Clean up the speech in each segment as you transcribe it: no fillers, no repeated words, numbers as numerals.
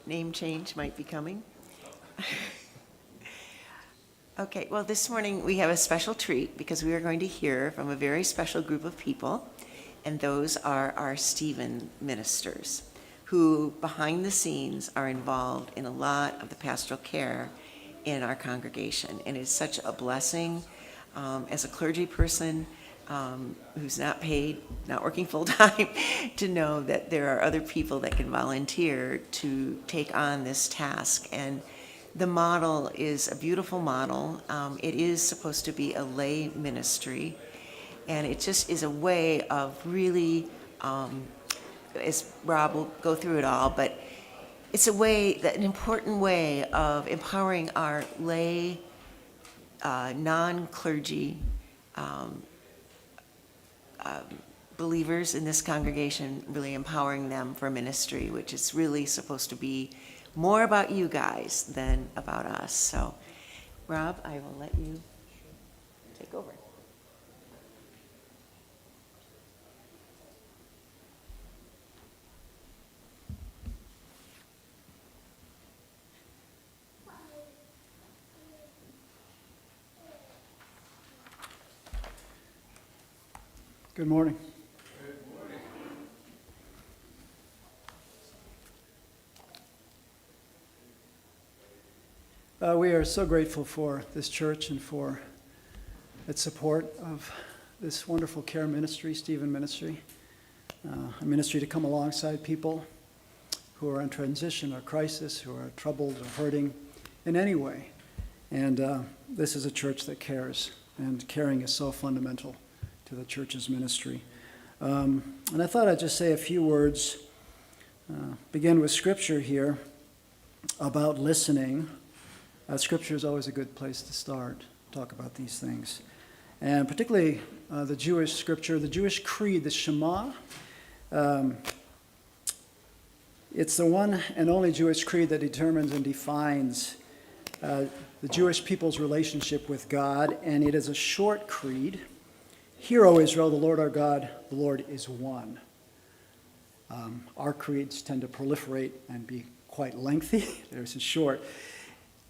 Name change might be coming. Okay, well, this morning we have a special treat because we are going to hear from a very special group of people, and those are our Stephen ministers, who behind the scenes are involved in a lot of the pastoral care in our congregation. And it's such a blessing as a clergy person who's not paid, not working full-time, to know that there are other people that can volunteer to take on this task. And the model is a beautiful model. It is supposed to be a lay ministry, and it just is a way of really, as Rob will go through it all, but it's an important way of empowering our lay, non-clergy believers in this congregation, really empowering them for ministry, which is really supposed to be more about you guys than about us. So, Rob, I will let you take over. Good morning. We are so grateful for this church and for its support of this wonderful care ministry, Stephen Ministry, a ministry to come alongside people who are in transition or crisis, who are troubled or hurting in any way. And this is a church that cares, and caring is so fundamental to the church's ministry. And I thought I'd just say a few words, begin with Scripture here about listening. Scripture is always a good place to start, talk about these things. And particularly the Jewish Scripture, the Jewish creed, the Shema. It's the one and only Jewish creed that determines and defines the Jewish people's relationship with God, and it is a short creed. Hear, O Israel, the Lord our God, the Lord is one. Our creeds tend to proliferate and be quite lengthy. Theirs is short.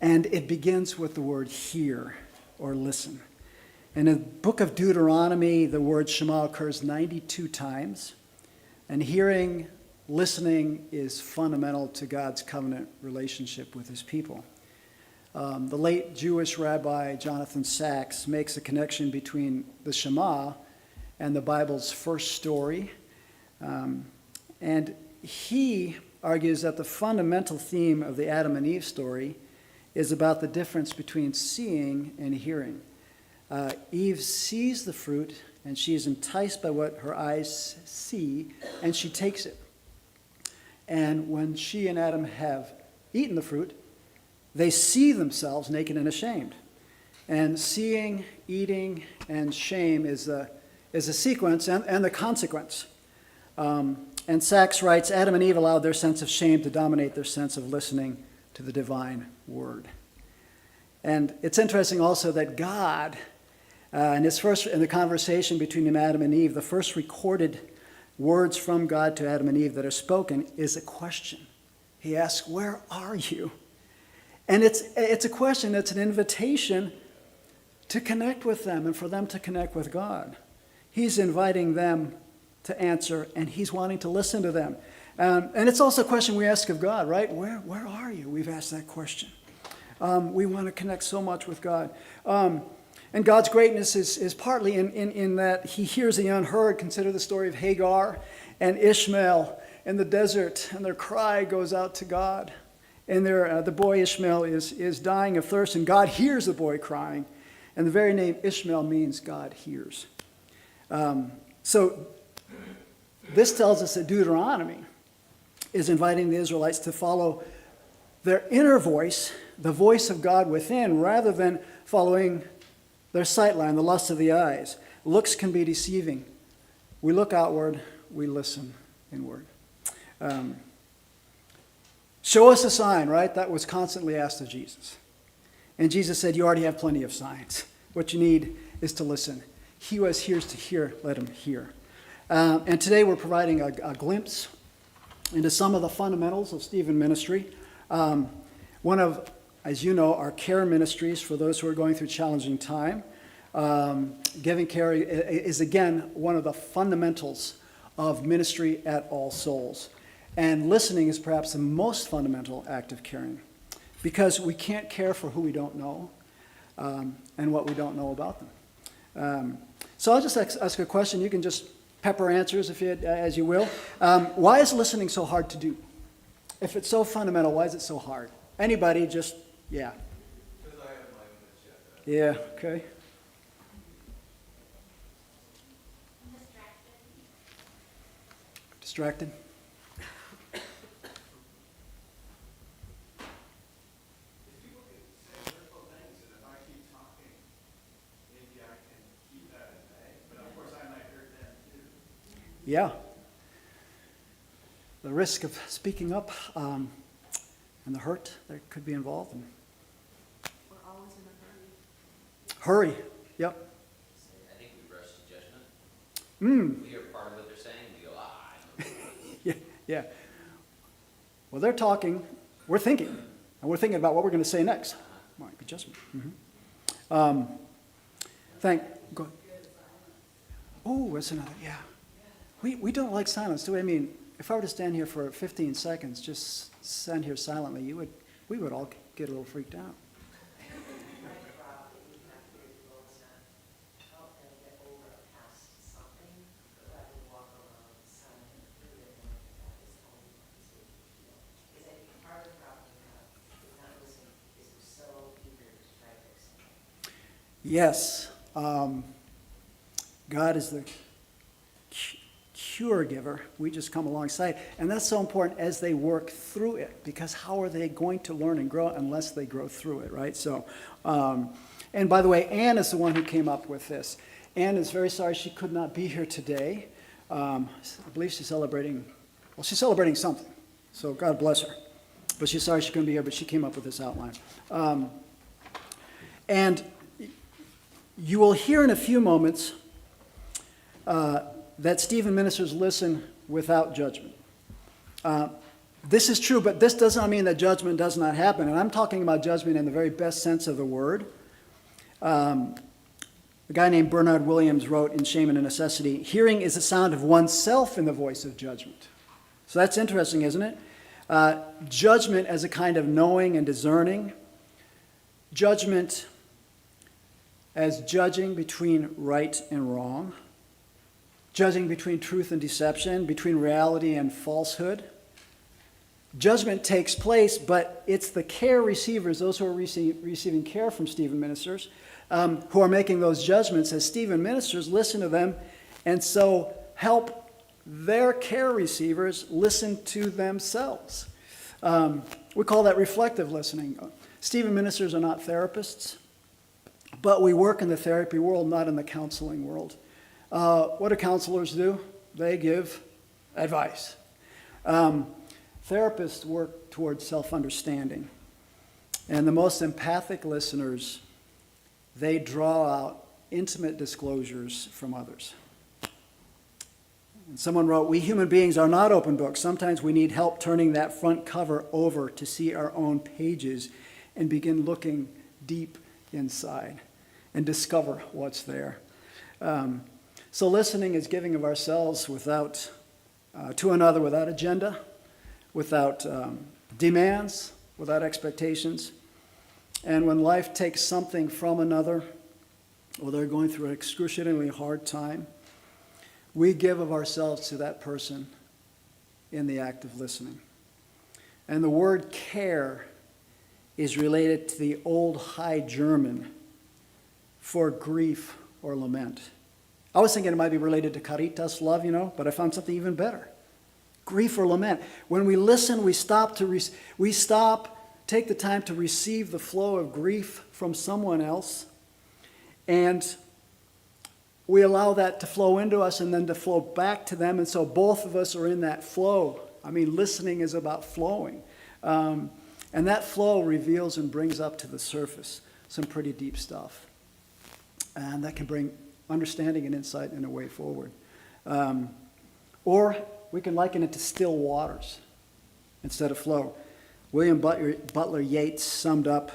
And it begins with the word hear, or listen. In the book of Deuteronomy, the word Shema occurs 92 times. And hearing, listening is fundamental to God's covenant relationship with his people. The late Jewish rabbi Jonathan Sacks makes a connection between the Shema and the Bible's first story. And he argues that the fundamental theme of the Adam and Eve story is about the difference between seeing and hearing. Eve sees the fruit, and she is enticed by what her eyes see, and she takes it. And when she and Adam have eaten the fruit, they see themselves naked and ashamed. And seeing, eating, and shame is a sequence and the consequence. And Sacks writes, Adam and Eve allowed their sense of shame to dominate their sense of listening to the divine word. And it's interesting also that God, in the conversation between Adam and Eve, the first recorded words from God to Adam and Eve that are spoken is a question. He asks, where are you? And it's a question, it's an invitation to connect with them and for them to connect with God. He's inviting them to answer, and he's wanting to listen to them. And it's also a question we ask of God, right? Where are you? We've asked that question. We want to connect so much with God. And God's greatness is partly in that he hears the unheard. Consider the story of Hagar and Ishmael in the desert, and their cry goes out to God. And the boy Ishmael is dying of thirst, and God hears the boy crying. And the very name Ishmael means God hears. So this tells us that Deuteronomy is inviting the Israelites to follow their inner voice, the voice of God within, rather than following their sightline, the lust of the eyes. Looks can be deceiving. We look outward, we listen inward. Show us a sign, right? That was constantly asked of Jesus. And Jesus said, you already have plenty of signs. What you need is to listen. He who has ears to hear, let him hear. And today we're providing a glimpse into some of the fundamentals of Stephen ministry. One of, as you know, our care ministries for those who are going through challenging time. Giving care is, again, one of the fundamentals of ministry at All Souls. And listening is perhaps the most fundamental act of caring, because we can't care for who we don't know and what we don't know about them. So I'll just ask a question. You can just pepper answers as you will. Why is listening so hard to do? If it's so fundamental, why is it so hard? Anybody, just, yeah. Because I have my limits yet. Yeah, okay. Distracted? If people can say wonderful things, and if I keep talking, maybe I can keep that at bay. But of course, I might hurt them too. Yeah. The risk of speaking up and the hurt that could be involved. We're always in a hurry. Hurry, yep. I think we rush to judgment. Mm. We hear part of what they're saying, we go, I know. Yeah, yeah. Well, they're talking, we're thinking, and we're thinking about what we're going to say next. Might be judgment. Go ahead. Oh, that's another, yeah. We don't like silence, do we? I mean, if I were to stand here for 15 seconds, just stand here silently, we would all get a little freaked out. Yes, God is the cure giver. We just come alongside. And that's so important as they work through it, because how are they going to learn and grow unless they grow through it, right? So, and by the way, Anne is the one who came up with this. Anne is very sorry she could not be here today. I believe she's celebrating something. So God bless her. But she's sorry she couldn't be here, but she came up with this outline. And you will hear in a few moments that Stephen ministers listen without judgment. This is true, but this does not mean that judgment does not happen. And I'm talking about judgment in the very best sense of the word. A guy named Bernard Williams wrote in Shame and Necessity, "Hearing is the sound of oneself in the voice of judgment." So that's interesting, isn't it? Judgment as a kind of knowing and discerning. Judgment as judging between right and wrong, judging between truth and deception, between reality and falsehood. Judgment takes place, but it's the care receivers, those who are receiving care from Stephen ministers, who are making those judgments. As Stephen ministers, listen to them, and so help their care receivers listen to themselves. We call that reflective listening. Stephen ministers are not therapists, but we work in the therapy world, not in the counseling world. What do counselors do? They give advice. Therapists work towards self-understanding. And the most empathic listeners, they draw out intimate disclosures from others. And someone wrote, "We human beings are not open books. Sometimes we need help turning that front cover over to see our own pages and begin looking deep inside and discover what's there." So listening is giving of ourselves without to another without agenda, without demands, without expectations. And when life takes something from another, or they're going through an excruciatingly hard time, we give of ourselves to that person in the act of listening. And the word care is related to the old High German for grief or lament. I was thinking it might be related to caritas, love, but I found something even better. Grief or lament. When we listen, we stop, take the time to receive the flow of grief from someone else, and we allow that to flow into us and then to flow back to them, and so both of us are in that flow. I mean, listening is about flowing. And that flow reveals and brings up to the surface some pretty deep stuff. And that can bring understanding and insight and a way forward. Or we can liken it to still waters instead of flow. William Butler Yeats summed up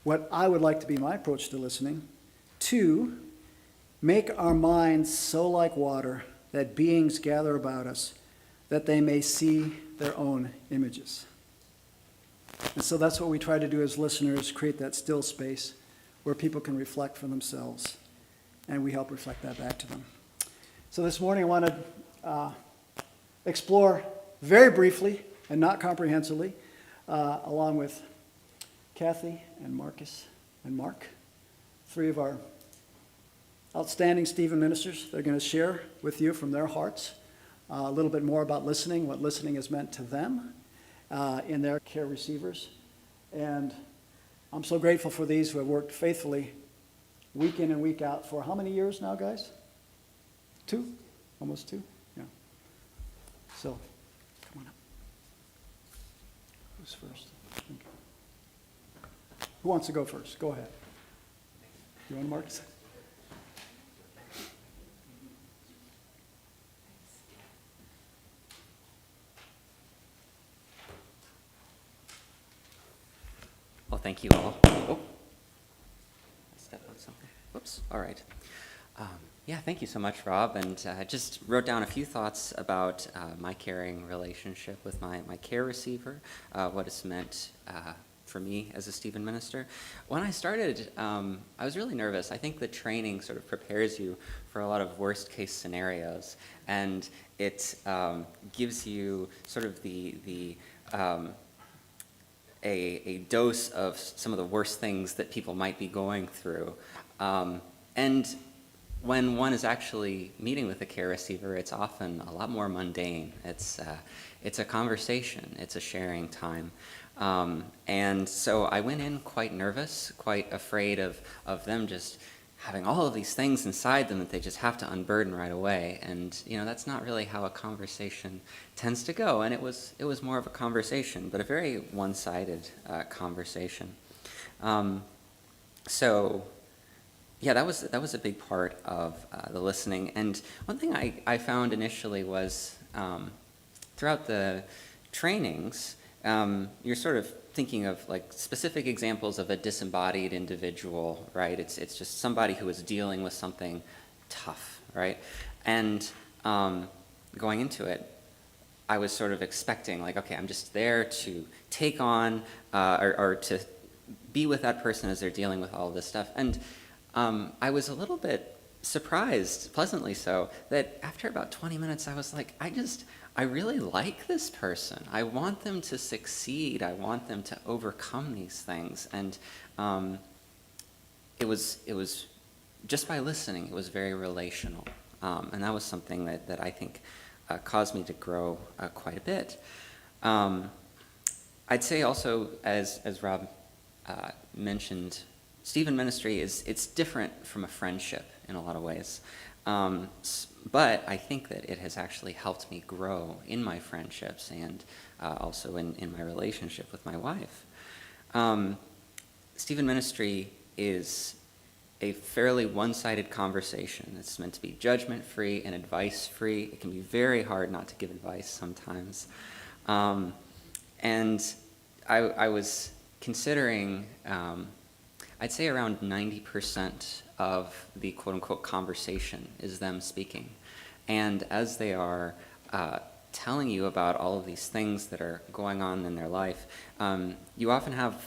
what I would like to be my approach to listening: to make our minds so like water that beings gather about us, that they may see their own images. And so that's what we try to do as listeners, create that still space where people can reflect for themselves, and we help reflect that back to them. So this morning I want to explore very briefly and not comprehensively, along with Kathy and Marcus and Mark, three of our outstanding Stephen ministers. They're going to share with you from their hearts a little bit more about listening, what listening has meant to them in their care receivers. And I'm so grateful for these who have worked faithfully week in and week out for how many years now, guys? 2? Almost 2? Yeah. So, come on up. Who's first? Okay. Who wants to go first? Go ahead. You want to, Marcus? Well, thank you all. Oh, I stepped on something. Whoops. All right. Yeah, thank you so much, Rob. And I just wrote down a few thoughts about my caring relationship with my care receiver, what it's meant for me as a Stephen minister. When I started, I was really nervous. I think the training sort of prepares you for a lot of worst-case scenarios, and it gives you sort of a dose of some of the worst things that people might be going through. And when one is actually meeting with a care receiver, it's often a lot more mundane. It's a conversation. It's a sharing time. And so I went in quite nervous, quite afraid of them just having all of these things inside them that they just have to unburden right away. And, that's not really how a conversation tends to go. And it was more of a conversation, but a very one-sided conversation. So, yeah, that was a big part of the listening. And one thing I found initially was throughout the trainings, you're sort of thinking of like specific examples of a disembodied individual, right? It's just somebody who is dealing with something tough, right? And going into it, I was sort of expecting like, okay, I'm just there to take on or to be with that person as they're dealing with all of this stuff. And I was a little bit surprised, pleasantly so, that after about 20 minutes, I was like, I really like this person. I want them to succeed. I want them to overcome these things. And it was just by listening, it was very relational. And that was something that I think caused me to grow quite a bit. I'd say also, as Rob mentioned, Stephen ministry it's different from a friendship in a lot of ways. But I think that it has actually helped me grow in my friendships and also in my relationship with my wife. Stephen ministry is a fairly one-sided conversation. It's meant to be judgment-free and advice-free. It can be very hard not to give advice sometimes. And I was considering, I'd say around 90% of the quote-unquote conversation is them speaking. And as they are telling you about all of these things that are going on in their life, you often have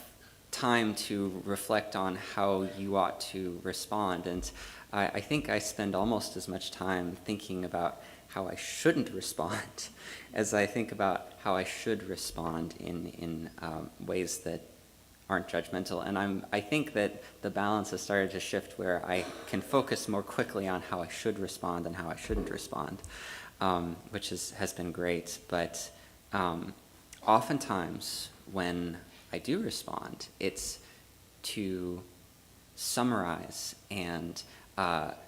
time to reflect on how you ought to respond. And I think I spend almost as much time thinking about how I shouldn't respond as I think about how I should respond in ways that aren't judgmental. And I think that the balance has started to shift where I can focus more quickly on how I should respond and how I shouldn't respond, which has been great. But oftentimes when I do respond, it's to summarize and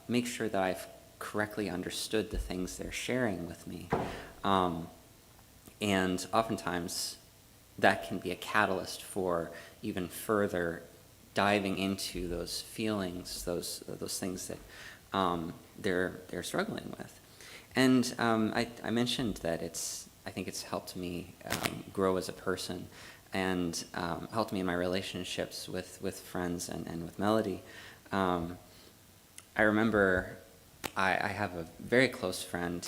make sure that I've correctly understood the things they're sharing with me. And oftentimes that can be a catalyst for even further diving into those feelings, those things that they're struggling with. And I mentioned that I think it's helped me grow as a person and helped me in my relationships with friends and with Melody. I remember I have a very close friend.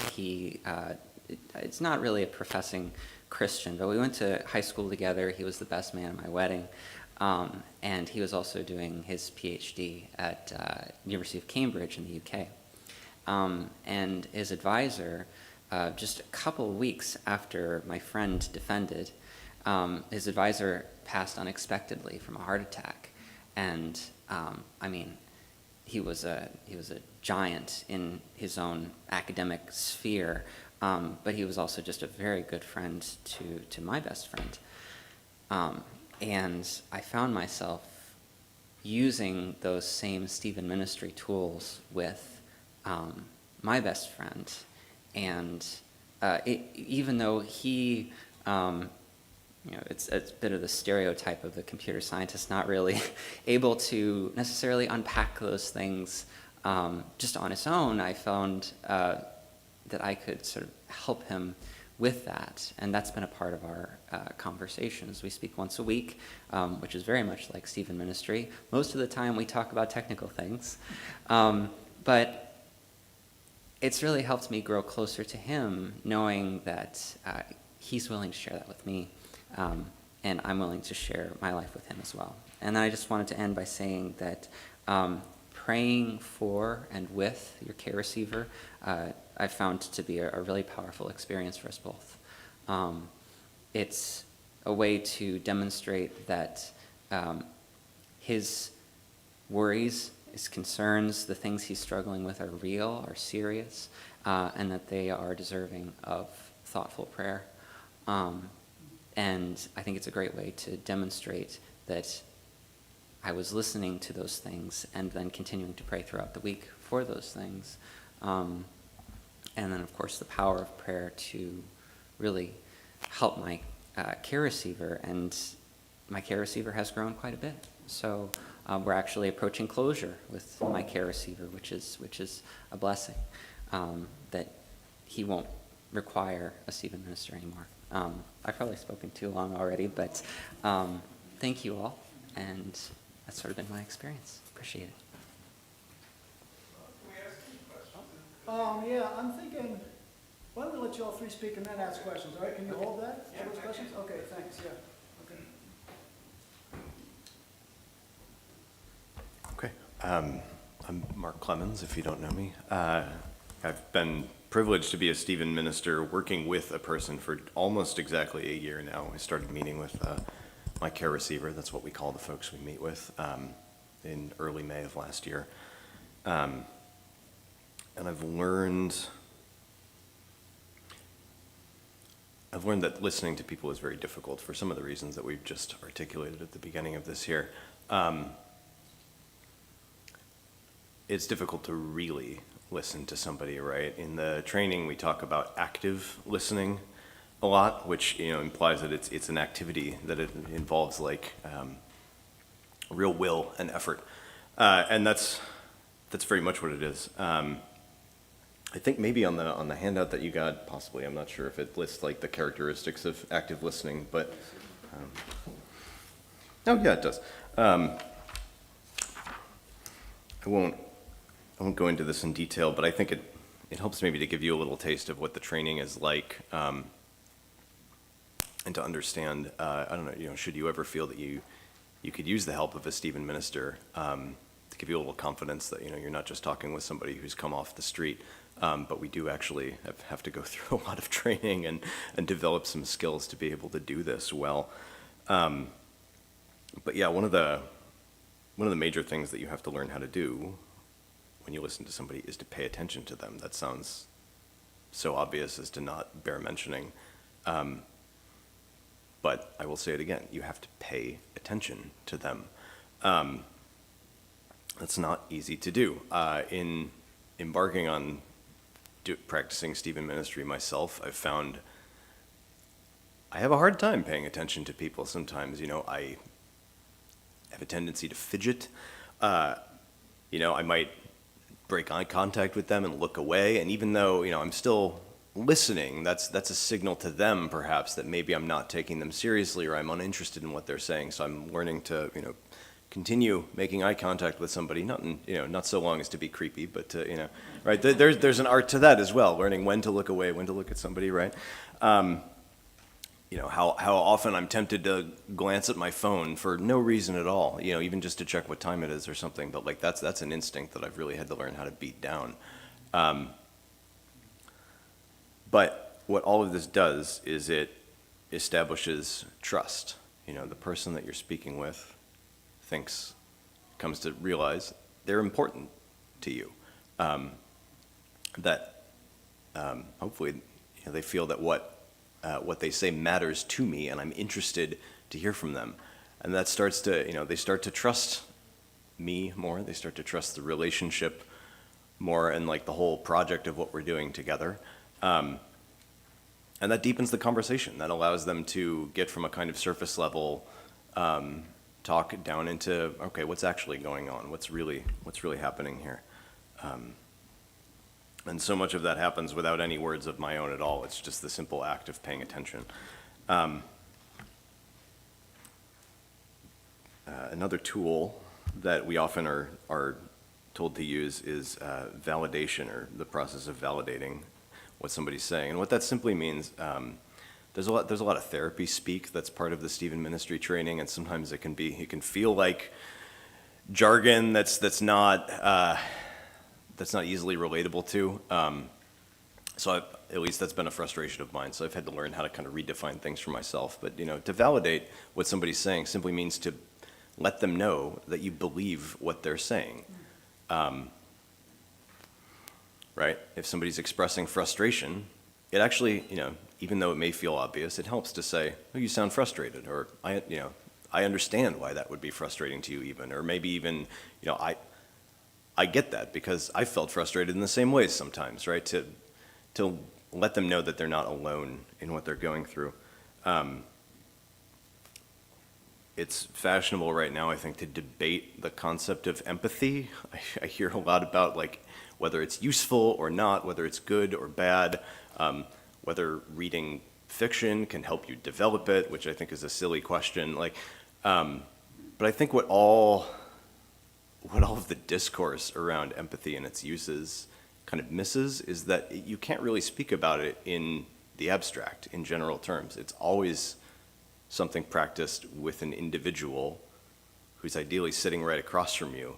It's not really a professing Christian, but we went to high school together. He was the best man at my wedding. And he was also doing his PhD at University of Cambridge in the UK. And his advisor, just a couple of weeks after my friend defended, his advisor passed unexpectedly from a heart attack. And I mean, he was a giant in his own academic sphere, but he was also just a very good friend to my best friend. And I found myself using those same Stephen ministry tools with my best friend. And even though he, it's a bit of the stereotype of the computer scientist, not really able to necessarily unpack those things just on his own, I found that I could sort of help him with that, and that's been a part of our conversations. We speak once a week, which is very much like Stephen ministry. Most of the time we talk about technical things, but it's really helped me grow closer to him, knowing that he's willing to share that with me, and I'm willing to share my life with him as well. And I just wanted to end by saying that praying for and with your care receiver, I found to be a really powerful experience for us both. It's a way to demonstrate that his worries, his concerns, the things he's struggling with are real, are serious, and that they are deserving of thoughtful prayer. And I think it's a great way to demonstrate that I was listening to those things and then continuing to pray throughout the week for those things. And then, of course, the power of prayer to really help my care receiver. And my care receiver has grown quite a bit. So we're actually approaching closure with my care receiver, which is a blessing, that he won't require a Stephen minister anymore. I've probably spoken too long already, but thank you all. And that's sort of been my experience. Appreciate it. Yeah, I'm thinking, why don't we let you all three speak and then ask questions, all right? Can you hold that for those questions? Okay, thanks, yeah. Okay. Okay. I'm Mark Clemens, if you don't know me. I've been privileged to be a Stephen minister working with a person for almost exactly a year now. I started meeting with my care receiver, that's what we call the folks we meet with, in early May of last year. And I've learned that listening to people is very difficult for some of the reasons that we've just articulated at the beginning of this here. It's difficult to really listen to somebody, right? In the training, we talk about active listening a lot, which implies that it's an activity that it involves like real will and effort, and that's very much what it is. I think maybe on the handout that you got, possibly, I'm not sure if it lists like the characteristics of active listening, but oh yeah, it does. I won't go into this in detail, but I think it helps maybe to give you a little taste of what the training is like, and to understand. I don't know, should you ever feel that you could use the help of a Stephen minister, to give you a little confidence that you're not just talking with somebody who's come off the street, but we do actually have to go through a lot of training and develop some skills to be able to do this well. But yeah, one of the major things that you have to learn how to do when you listen to somebody is to pay attention to them. That sounds so obvious as to not bear mentioning. But I will say it again, you have to pay attention to them. That's not easy to do. In embarking on practicing Stephen ministry myself, I've found I have a hard time paying attention to people sometimes. I have a tendency to fidget. I might break eye contact with them and look away. And even though, I'm still listening, that's a signal to them perhaps that maybe I'm not taking them seriously or I'm uninterested in what they're saying. So I'm learning to, continue making eye contact with somebody, not so long as to be creepy, but to, right? There's an art to that as well, learning when to look away, when to look at somebody, right? How often I'm tempted to glance at my phone for no reason at all, even just to check what time it is or something. But like that's an instinct that I've really had to learn how to beat down. But what all of this does is it establishes trust. The person that you're speaking with comes to realize they're important to you. Hopefully they feel that what they say matters to me, and I'm interested to hear from them. And that starts to, they start to trust me more. They start to trust the relationship more and like the whole project of what we're doing together. And that deepens the conversation. That allows them to get from a kind of surface level talk down into, okay, what's actually going on? What's really happening here? And so much of that happens without any words of my own at all. It's just the simple act of paying attention. Another tool that we often are told to use is validation, or the process of validating what somebody's saying. And what that simply means, there's a lot of therapy speak that's part of the Stephen ministry training, and sometimes it can feel like jargon that's not easily relatable to. At least that's been a frustration of mine. So I've had to learn how to kind of redefine things for myself. But to validate what somebody's saying simply means to let them know that you believe what they're saying. Right? If somebody's expressing frustration, it actually, even though it may feel obvious, it helps to say, "Oh, you sound frustrated," or I understand why that would be frustrating to you, even, or maybe even, I get that because I felt frustrated in the same ways sometimes, right? To let them know that they're not alone in what they're going through. It's fashionable right now, I think, to debate the concept of empathy. I hear a lot about like whether it's useful or not, whether it's good or bad, whether reading fiction can help you develop it, which I think is a silly question. But I think what all of the discourse around empathy and its uses kind of misses is that you can't really speak about it in the abstract, in general terms. It's always something practiced with an individual who's ideally sitting right across from you,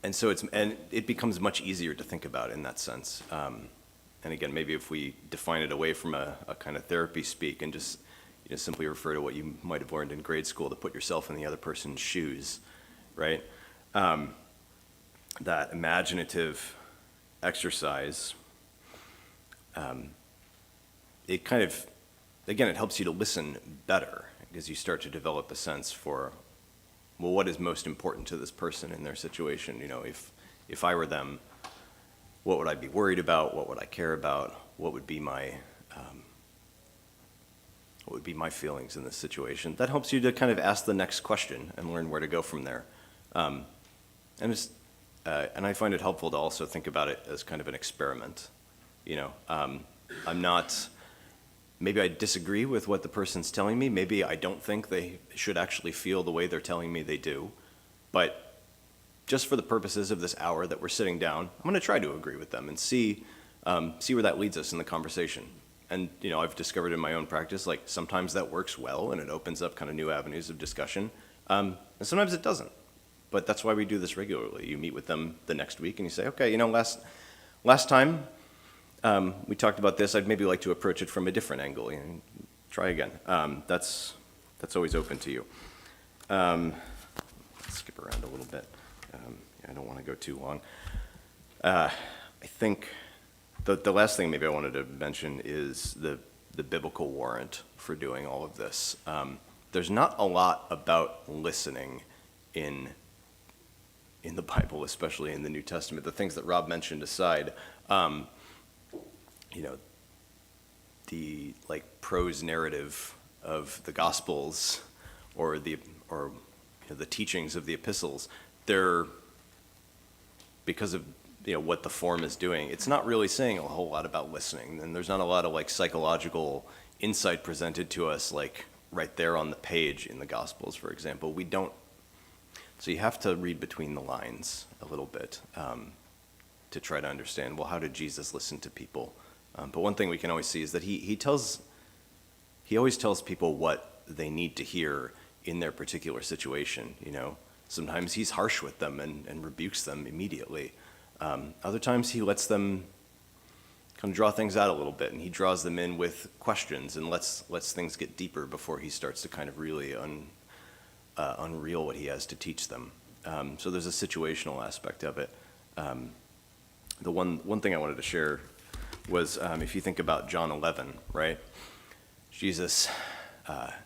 And so it becomes much easier to think about in that sense. And again, maybe if we define it away from a kind of therapy speak and just simply refer to what you might have learned in grade school, to put yourself in the other person's shoes, right? That imaginative exercise, it kind of, again, it helps you to listen better because you start to develop a sense for, well, what is most important to this person in their situation? If I were them, what would I be worried about? What would I care about? What would be my feelings in this situation? That helps you to kind of ask the next question and learn where to go from there. And I find it helpful to also think about it as kind of an experiment. Maybe I disagree with what the person's telling me. Maybe I don't think they should actually feel the way they're telling me they do. But just for the purposes of this hour that we're sitting down, I'm going to try to agree with them and see where that leads us in the conversation. And, I've discovered in my own practice, like sometimes that works well and it opens up kind of new avenues of discussion. And sometimes it doesn't. But that's why we do this regularly. You meet with them the next week and you say, okay, last time, we talked about this. I'd maybe like to approach it from a different angle. Try again. That's always open to you. Let's skip around a little bit. I don't want to go too long. I think the last thing maybe I wanted to mention is the biblical warrant for doing all of this. There's not a lot about listening in the Bible, especially in the New Testament. The things that Rob mentioned aside, the prose narrative of the Gospels or the teachings of the epistles, they're, because of what the form is doing, it's not really saying a whole lot about listening. And there's not a lot of like psychological insight presented to us like right there on the page in the Gospels, for example. We don't. So you have to read between the lines a little bit to try to understand, well, how did Jesus listen to people? But one thing we can always see is that he always tells people what they need to hear in their particular situation. Sometimes he's harsh with them and rebukes them immediately. Other times he lets them kind of draw things out a little bit, and he draws them in with questions and lets things get deeper before he starts to kind of really unreel what he has to teach them. So there's a situational aspect of it. The one thing I wanted to share was if you think about John 11, right? Jesus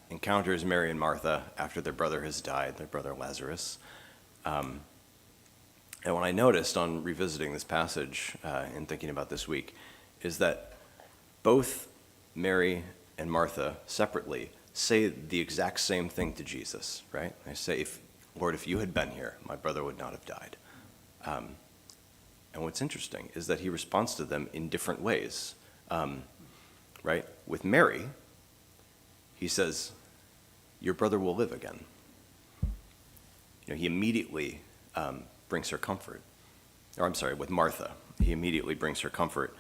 encounters Mary and Martha after their brother has died, their brother Lazarus. And what I noticed on revisiting this passage and thinking about this week is that both Mary and Martha separately say the exact same thing to Jesus, right? They say, Lord, if you had been here, my brother would not have died. And what's interesting is that he responds to them in different ways, right? With Mary, he says, your brother will live again. He immediately brings her comfort. Or I'm sorry, with Martha, he immediately brings her comfort.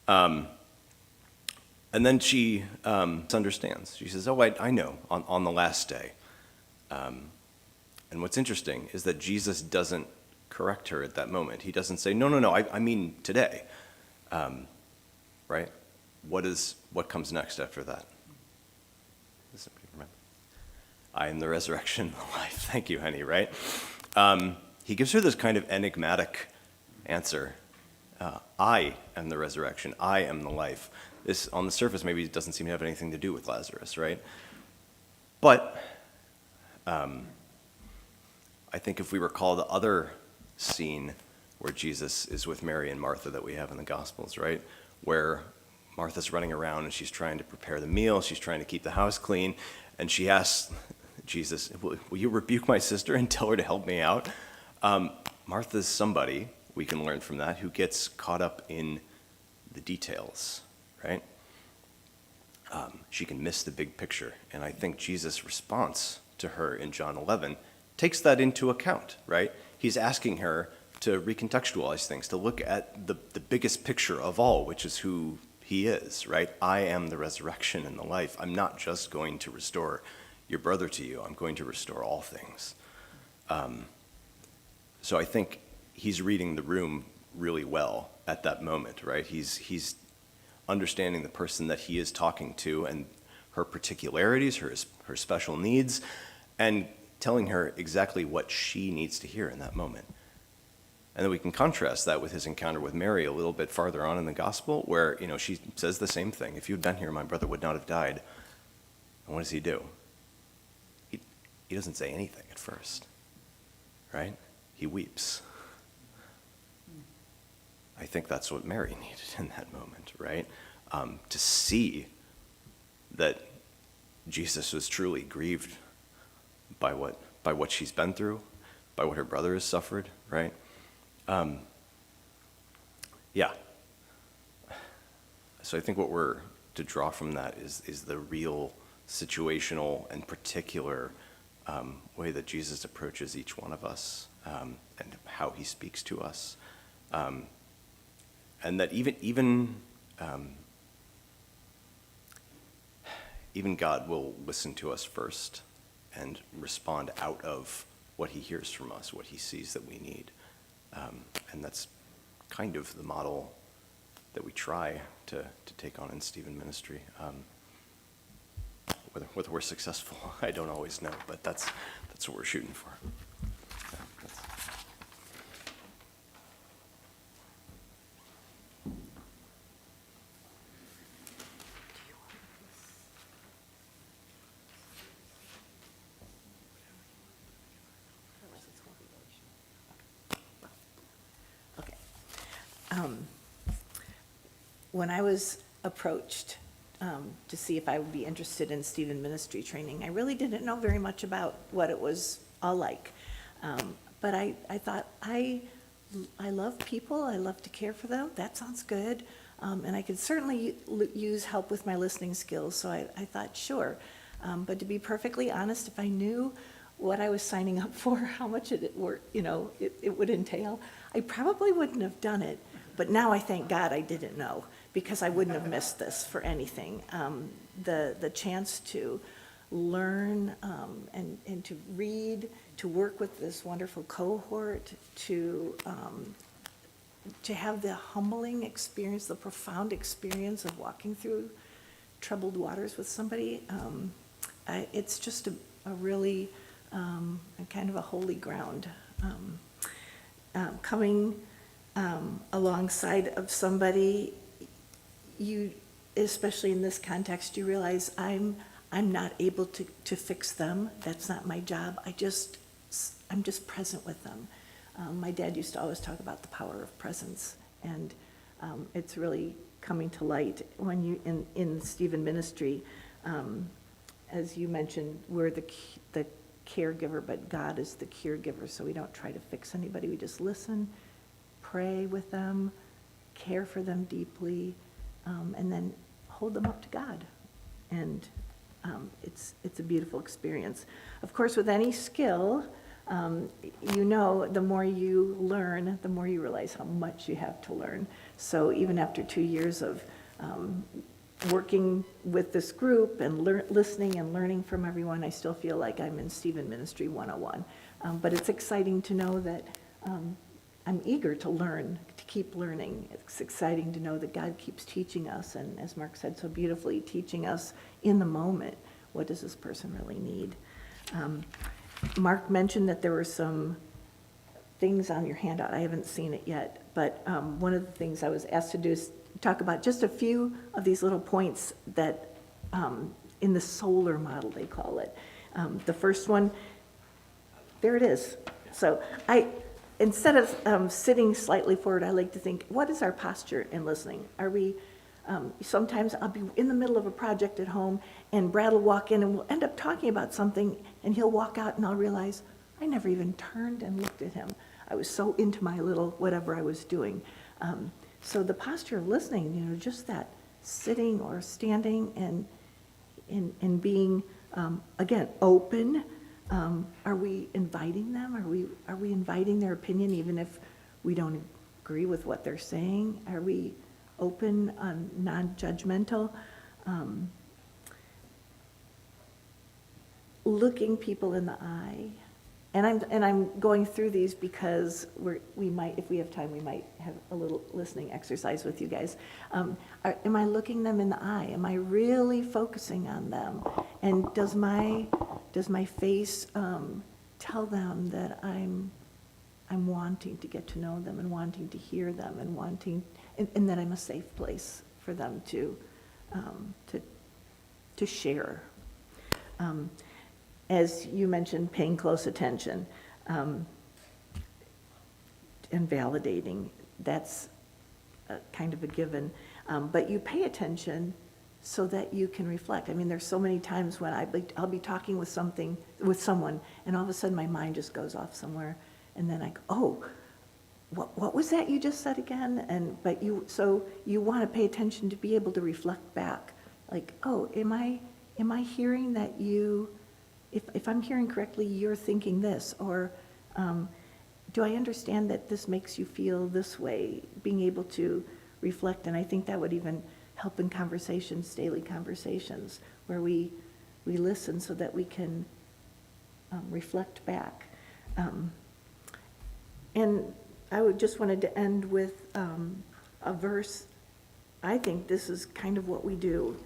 And then she understands. She says, oh, I know, on the last day. And what's interesting is that Jesus doesn't correct her at that moment. He doesn't say, no, I mean today. Right? What comes next after that? I am the resurrection and the life. Thank you, Henny, right? He gives her this kind of enigmatic answer. I am the resurrection. I am the life. This, on the surface, maybe it doesn't seem to have anything to do with Lazarus, right? But I think if we recall the other scene where Jesus is with Mary and Martha that we have in the Gospels, right? Where Martha's running around and she's trying to prepare the meal, she's trying to keep the house clean, and she asks Jesus, will you rebuke my sister and tell her to help me out? Martha's somebody, we can learn from that, who gets caught up in the details, right? She can miss the big picture. And I think Jesus' response to her in John 11 takes that into account, right? He's asking her to recontextualize things, to look at the biggest picture of all, which is who he is, right? I am the resurrection and the life. I'm not just going to restore your brother to you. I'm going to restore all things. So I think he's reading the room really well at that moment, right? He's understanding the person that he is talking to and her particularities, her special needs, and telling her exactly what she needs to hear in that moment. And then we can contrast that with his encounter with Mary a little bit farther on in the gospel, where she says the same thing. If you had been here, my brother would not have died. And what does he do? He doesn't say anything at first, right? He weeps. I think that's what Mary needed in that moment, right? To see that Jesus was truly grieved by what she's been through, by what her brother has suffered, right? Yeah. So I think what we're to draw from that is the real situational and particular way that Jesus approaches each one of us, and how he speaks to us, and that even God will listen to us first and respond out of what he hears from us, what he sees that we need. And that's kind of the model that we try to take on in Stephen ministry. Whether we're successful, I don't always know, but that's what we're shooting for. Okay. When I was approached to see if I would be interested in Stephen ministry training, I really didn't know very much about what it was alike. But I thought, I love people, I love to care for them, that sounds good. And I could certainly use help with my listening skills, so I thought, sure. But to be perfectly honest, if I knew what I was signing up for, how much it would entail, I probably wouldn't have done it. But now I thank God I didn't know, because I wouldn't have missed this for anything. The chance to learn and to read, to work with this wonderful cohort, to have the humbling experience, the profound experience of walking through troubled waters with somebody, it's just a really kind of a holy ground. Coming alongside of somebody, you, especially in this context, you realize I'm not able to fix them. That's not my job. I'm just present with them. My dad used to always talk about the power of presence, and it's really coming to light when you in Stephen ministry. As you mentioned, we're the caregiver, but God is the cure giver. So we don't try to fix anybody. We just listen, pray with them, care for them deeply, and then hold them up to God. And it's a beautiful experience. Of course, with any skill, the more you learn, the more you realize how much you have to learn. So even after 2 years of working with this group and listening and learning from everyone, I still feel like I'm in Stephen Ministry 101. But it's exciting to know that I'm eager to learn, to keep learning. It's exciting to know that God keeps teaching us, and as Mark said so beautifully, teaching us in the moment, what does this person really need? Mark mentioned that there were some things on your handout. I haven't seen it yet, but one of the things I was asked to do is talk about just a few of these little points that in the solar model, they call it. The first one, there it is. So instead of sitting slightly forward, I like to think, what is our posture in listening? Are we, sometimes I'll be in the middle of a project at home, and Brad will walk in and we'll end up talking about something, and he'll walk out and I'll realize I never even turned and looked at him. I was so into my little whatever I was doing. So the posture of listening, just that sitting or standing and being, again, open. Are we inviting them? Are we inviting their opinion even if we don't agree with what they're saying? Are we open, non-judgmental? Looking people in the eye. And I'm going through these because we might, if we have time, we might have a little listening exercise with you guys. Am I looking them in the eye? Am I really focusing on them? And does my face tell them that I'm wanting to get to know them and wanting to hear them and wanting, and that I'm a safe place for them to share. As you mentioned, paying close attention and validating, that's kind of a given. But you pay attention so that you can reflect. I mean, there's so many times when I'll be talking with someone, and all of a sudden my mind just goes off somewhere, and then I go, oh, what was that you just said again? So you want to pay attention to be able to reflect back, like, oh, am I hearing that you? If I'm hearing correctly, you're thinking this, or do I understand that this makes you feel this way? Being able to reflect, and I think that would even help in conversations, daily conversations, where we listen so that we can reflect back. And I just wanted to end with a verse. I think this is kind of what we do.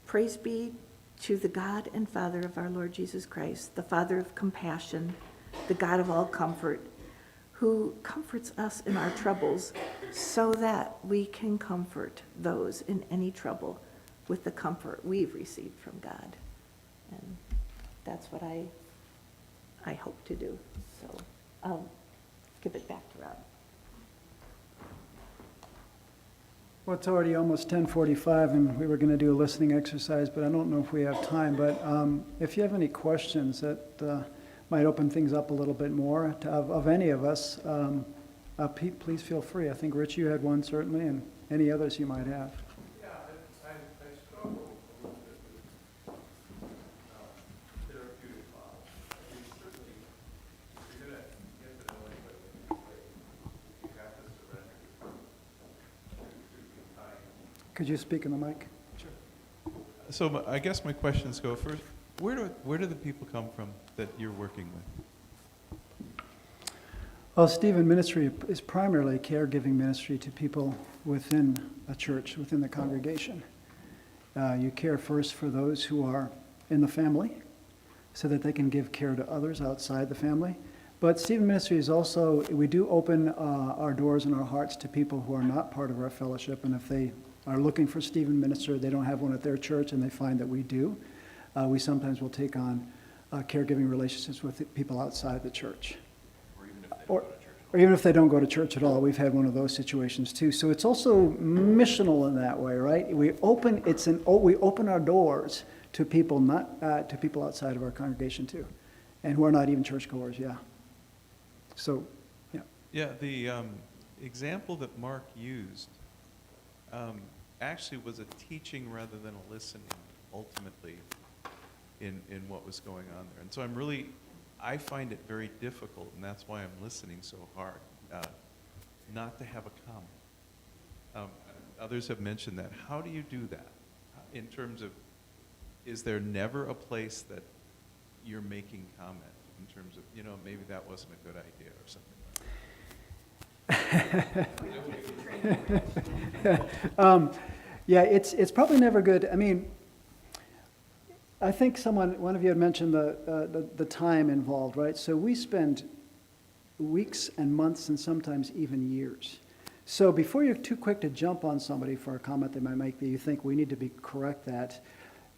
Praise be to the God and Father of our Lord Jesus Christ, the Father of compassion, the God of all comfort, who comforts us in our troubles so that we can comfort those in any trouble with the comfort we've received from God. And that's what I hope to do. So I'll give it back to Rob. Well, it's already almost 10:45, and we were going to do a listening exercise, but I don't know if we have time. But if you have any questions that might open things up a little bit more of any of us, Pete, please feel free. I think, Rich, you had one certainly, and any others you might have. Yeah, I struggle a little bit with therapeutic models. I mean, certainly, if you're going to get to know anybody in this way, you have to surrender to be kind. Could you speak in the mic? So I guess my questions go first. Where do the people come from that you're working with? Well, Stephen Ministry is primarily a caregiving ministry to people within a church, within the congregation. You care first for those who are in the family so that they can give care to others outside the family. But Stephen Ministry is also, we do open our doors and our hearts to people who are not part of our fellowship, and if they are looking for Stephen Minister, they don't have one at their church, and they find that we do, we sometimes will take on caregiving relationships with people outside the church. Or even if they don't go to church at all. We've had one of those situations too. So it's also missional in that way, right? We open our doors to people to people outside of our congregation too, and who are not even churchgoers. Yeah. So, yeah. Yeah, the example that Mark used actually was a teaching rather than a listening, ultimately, in what was going on there. And so I find it very difficult, and that's why I'm listening so hard, not to have a comment. Others have mentioned that. How do you do that? In terms of, is there never a place that you're making comment in terms of, maybe that wasn't a good idea or something? Yeah, it's probably never good. I mean, I think one of you had mentioned the time involved, right? So we spend weeks and months and sometimes even years. So before you're too quick to jump on somebody for a comment they might make that you think we need to correct that,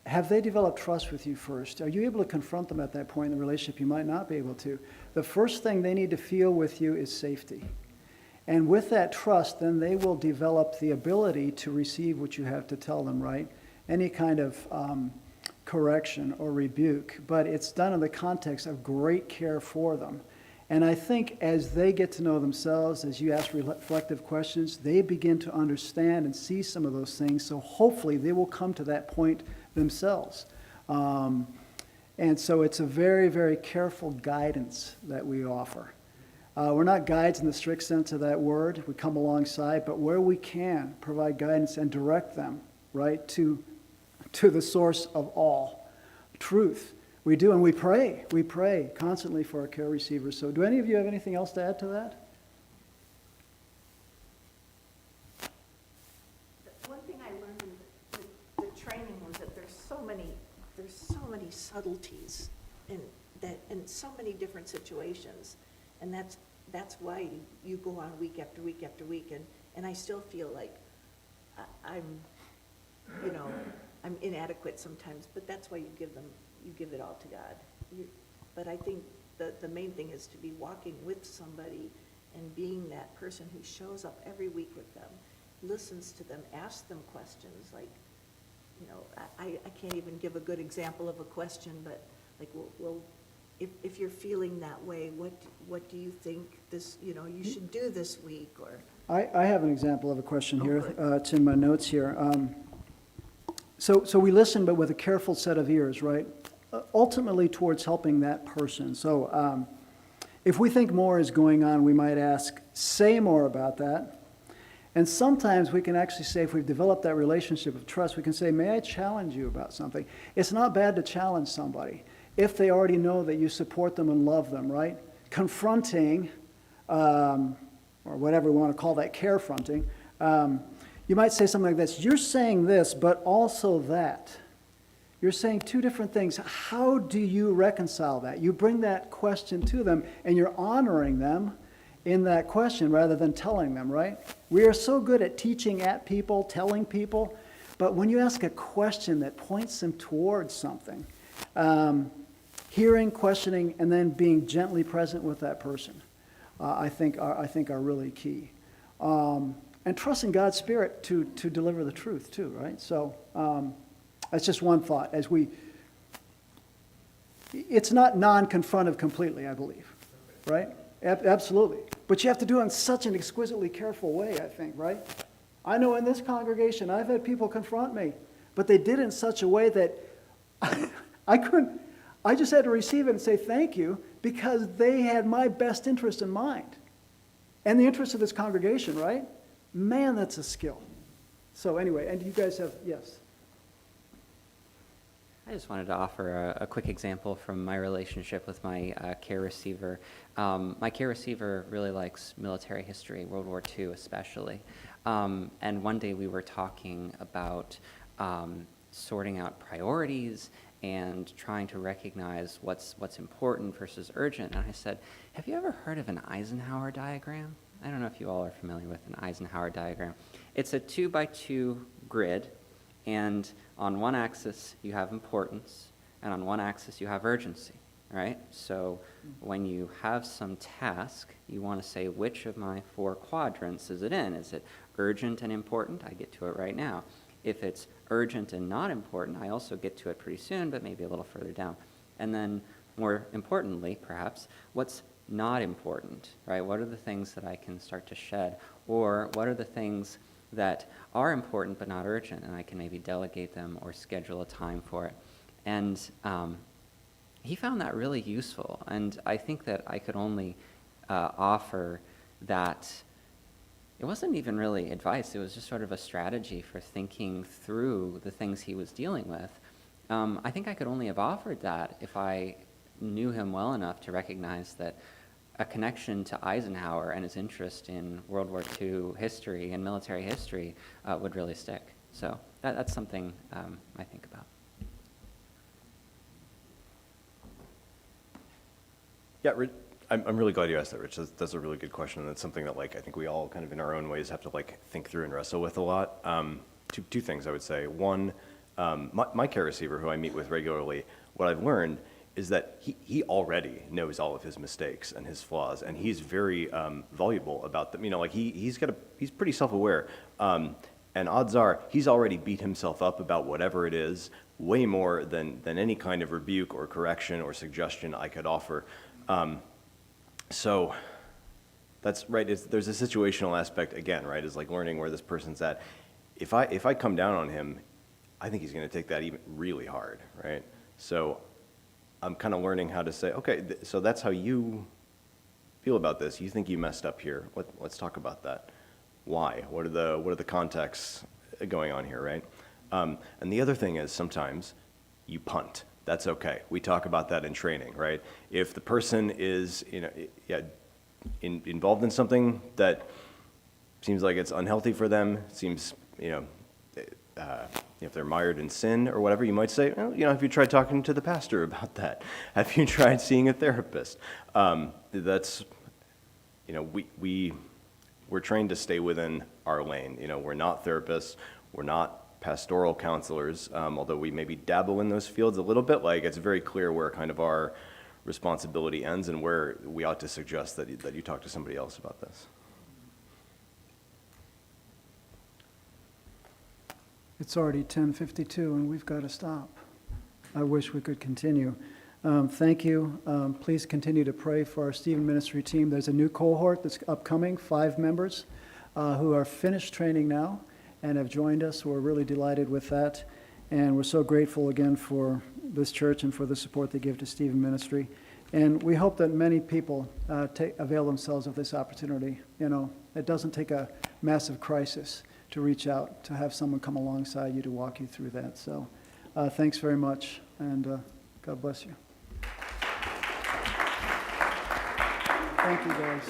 have they developed trust with you first? Are you able to confront them at that point in the relationship? You might not be able to. The first thing they need to feel with you is safety. And with that trust, then they will develop the ability to receive what you have to tell them, right? Any kind of correction or rebuke, but it's done in the context of great care for them. And I think as they get to know themselves, as you ask reflective questions, they begin to understand and see some of those things, so hopefully they will come to that point themselves. And so it's a very, very careful guidance that we offer. We're not guides in the strict sense of that word. We come alongside, but where we can, provide guidance and direct them, right, to the source of all truth. We do, and we pray. We pray constantly for our care receivers. So do any of you have anything else to add to that? One thing I learned in the training was that there's so many subtleties in so many different situations, and that's why you go on week after week after week, and I still feel like I'm inadequate sometimes, but that's why you give it all to God. But I think the main thing is to be walking with somebody and being that person who shows up every week with them, listens to them, asks them questions. Like, I can't even give a good example of a question, but like, well, if you're feeling that way, what do you think you should do this week? Or I have an example of a question here. It's in my notes here. So we listen, but with a careful set of ears, right? Ultimately towards helping that person. So if we think more is going on, we might ask, say more about that. And sometimes we can actually say, if we've developed that relationship of trust, we can say, may I challenge you about something? It's not bad to challenge somebody if they already know that you support them and love them, right? Confronting, or whatever we want to call that, carefronting, you might say something like this: you're saying this, but also that. You're saying two different things. How do you reconcile that? You bring that question to them, and you're honoring them in that question rather than telling them, right? We are so good at teaching at people, telling people, but when you ask a question that points them towards something, hearing, questioning, and then being gently present with that person, I think are really key. And trusting God's Spirit to deliver the truth too, right? So that's just one thought as we it's not non-confrontive completely, I believe, right? Absolutely. But you have to do it in such an exquisitely careful way, I think, right? I know in this congregation, I've had people confront me, but they did it in such a way that I just had to receive it and say thank you because they had my best interest in mind and the interest of this congregation, right? Man, that's a skill. So anyway, and you guys have, yes. I just wanted to offer a quick example from my relationship with my care receiver. My care receiver really likes military history, World War II especially. And one day we were talking about sorting out priorities and trying to recognize what's important versus urgent. And I said, have you ever heard of an Eisenhower diagram? I don't know if you all are familiar with an Eisenhower diagram. It's a 2x2 grid, and on one axis you have importance, and on one axis you have urgency, right? So when you have some task, you want to say, which of my 4 quadrants is it in? Is it urgent and important? I get to it right now. If it's urgent and not important, I also get to it pretty soon, but maybe a little further down. And then, more importantly, perhaps, what's not important, right? What are the things that I can start to shed? Or what are the things that are important but not urgent, and I can maybe delegate them or schedule a time for it? And he found that really useful, and I think that I could only offer that. It wasn't even really advice, it was just sort of a strategy for thinking through the things he was dealing with. I think I could only have offered that if I knew him well enough to recognize that a connection to Eisenhower and his interest in World War II history and military history would really stick. So that's something I think about. Yeah, I'm really glad you asked that, Rich. That's a really good question, and that's something that, like, I think we all kind of in our own ways have to, like, think through and wrestle with a lot. Two things I would say. One, my care receiver, who I meet with regularly, what I've learned is that he already knows all of his mistakes and his flaws, and he's very voluble about them. You know, like he's pretty self-aware, and odds are he's already beat himself up about whatever it is, way more than any kind of rebuke or correction or suggestion I could offer. So that's right. There's a situational aspect again, right? Is like learning where this person's at. If I come down on him, I think he's going to take that even really hard, right? So I'm kind of learning how to say, okay, so that's how you feel about this. You think you messed up here. Let's talk about that. Why? What are the contexts going on here, right? And the other thing is sometimes you punt. That's okay. We talk about that in training, right? If the person is, involved in something that seems like it's unhealthy for them, seems, if they're mired in sin or whatever, you might say, well, have you tried talking to the pastor about that? Have you tried seeing a therapist? That's, we're trained to stay within our lane. We're not therapists. We're not pastoral counselors, although we maybe dabble in those fields a little bit. Like, it's very clear where kind of our responsibility ends and where we ought to suggest that you talk to somebody else about this. It's already 10:52 and we've got to stop. I wish we could continue. Thank you. Please continue to pray for our Stephen Ministry team. There's a new cohort that's upcoming, 5 members who are finished training now and have joined us. We're really delighted with that. And we're so grateful again for this church and for the support they give to Stephen Ministry. And we hope that many people avail themselves of this opportunity. It doesn't take a massive crisis to reach out, to have someone come alongside you to walk you through that. So thanks very much, and God bless you. Thank you, guys.